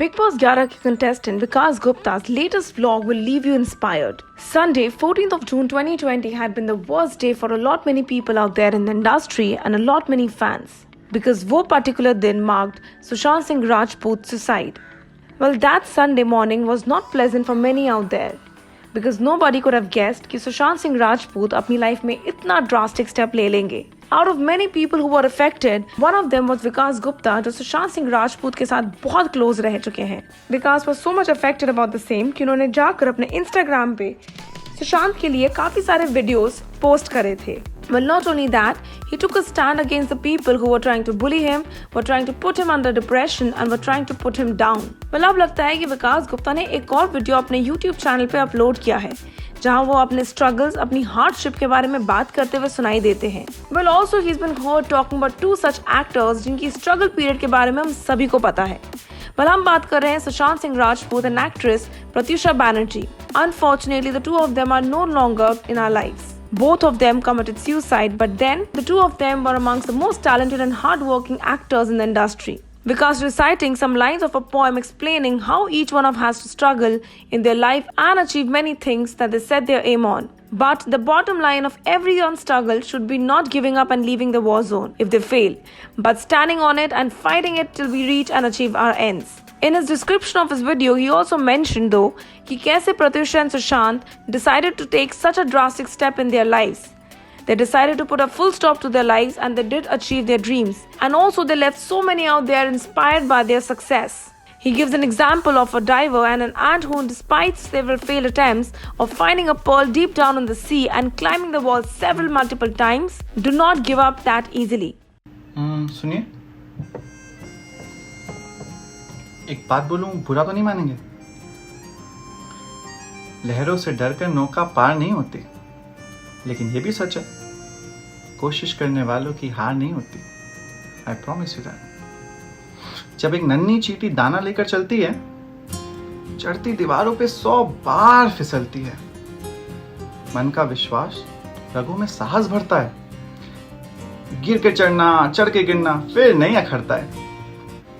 Big Boss 11 के contestant Vikas Gupta's latest vlog will leave you inspired. Sunday, 14th of June 2020 had been the worst day for a lot many people out there in the industry and a lot many fans. Because वो particular दिन marked Sushant Singh Rajput's suicide. Well, that Sunday morning was not pleasant for many out there. Because nobody could have guessed कि सुशांत सिंह राजपूत अपनी life में इतना drastic step ले लेंगे. Out of many people who were affected, one of them was Vikas Gupta, जो सुशांत सिंह राजपूत के साथ बहुत क्लोज रह चुके हैं. Vikas was so much affected about the same कि उन्होंने जाकर अपने Instagram पे सुशांत के लिए काफी सारे वीडियोस पोस्ट करे थे. Well, not only that, he took a stand against the people who were trying to bully him, were trying to put him under depression and were trying to put him down. Well, अब लगता है कि विकास गुप्ता ने एक और video अपने YouTube channel पे upload किया है, जहां वो अपने स्ट्रगल्स, अपनी हार्डशिप के बारे में बात करते हुए सुनाई देते हैं. Well, also he's been heard talking about two such actors जिनकी स्ट्रगल पीरियड के बारे में हम सभी को पता है. Well, हम बात कर रहे हैं Sushant Singh Rajput and actress Pratyusha Banerjee. Unfortunately, the two of them are no longer in our lives. Both of them committed suicide, but then the two of them were amongst the most talented and hardworking actors in the industry. Vikas reciting some lines of a poem explaining how each one of has to struggle in their life and achieve many things that they set their aim on. But the bottom line of every young struggle should be not giving up and leaving the war zone if they fail, but standing on it and fighting it till we reach and achieve our ends. In his description of his video, he also mentioned though कि कैसे Pratyusha and Sushant decided to take such a drastic step in their lives. They decided to put a full stop to their lives and they did achieve their dreams. And also they left so many out there inspired by their success. He gives an example of a diver and an ant who, despite several failed attempts of finding a pearl deep down in the sea and climbing the wall several multiple times, do not give up that easily. सुनिए, एक बात बोलूं, बुरा तो नहीं मानेंगे? लहरों से डरकर नौका पार नहीं होती, लेकिन ये भी सच है, कोशिश करने वालों की हार नहीं होती. I promise you that. जब एक नन्ही चींटी दाना लेकर चलती है, चढ़ती दीवारों पे 100 बार फिसलती है. मन का विश्वास, रगों में साहस भरता है. गिर के चढ़ना, चढ़ के गिरना, फिर नहीं अखरता है.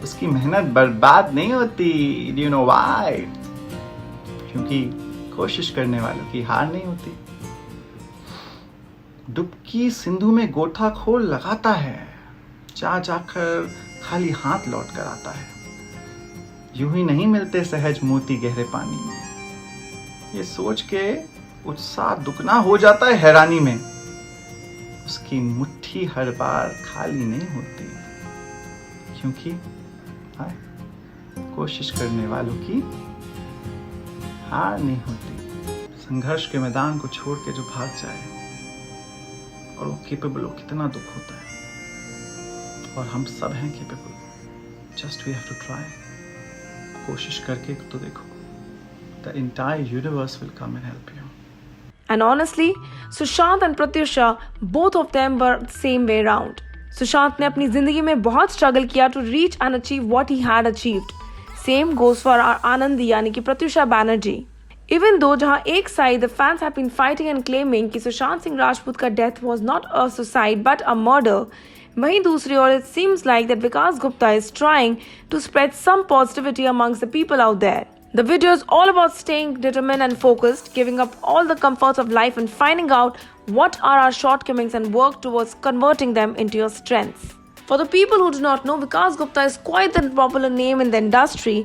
उसकी मेहनत बर्बाद नहीं होती. Do you know why? क्योंकि कोशिश करने वालों की हार नहीं होती. डुबकी सिंधु में गोताखोर लगाता है, जा जाकर खाली हाथ लौट कर आता है. यूं ही नहीं मिलते सहज मोती गहरे पानी में. ये सोच के उत्साह दुगना हो जाता है हैरानी में. उसकी मुट्ठी हर बार खाली नहीं होती, क्योंकि कोशिश करने वालों की हार नहीं होती. संघर्ष के मैदान को छोड़ के जो भाग जाए और वो केपेबल हो, कितना दुख होता है. और हम सब हैं capable, just we have to try. कोशिश करके तो देखो, the entire universe will come and help you. And honestly, Sushant and Pratyusha, both of them were the same way around. Sushant ने अपनी जिंदगी में बहुत स्ट्रगल किया to reach and achieve what he had achieved. Same goes for our Anandi यानी कि Pratyusha Banerjee. Even though जहां एक side the fans have been fighting and claiming कि सुशांत सिंह राजपूत का death was not a suicide but a murder, वहीं दूसरी ओर it seems like that Vikas Gupta is trying to spread some positivity amongst the people out there. The video is all about staying determined and focused, giving up all the comforts of life and finding out what are our shortcomings and work towards converting them into your strengths. For the people who do not know, Vikas Gupta is quite the popular name in the industry,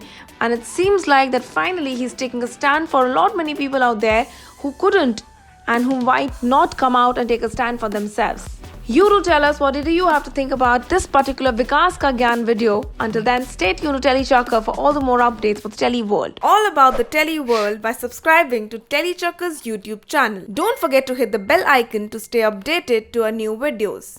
and it seems like that finally he's taking a stand for a lot many people out there who couldn't and who might not come out and take a stand for themselves. You do tell us what do you have to think about this particular Vikas Ka Gyan video. Until then, stay tuned to Telechakkar for all the more updates for the Tele World. All about the Tele World by subscribing to Telechakkar's YouTube channel. Don't forget to hit the bell icon to stay updated to our new videos.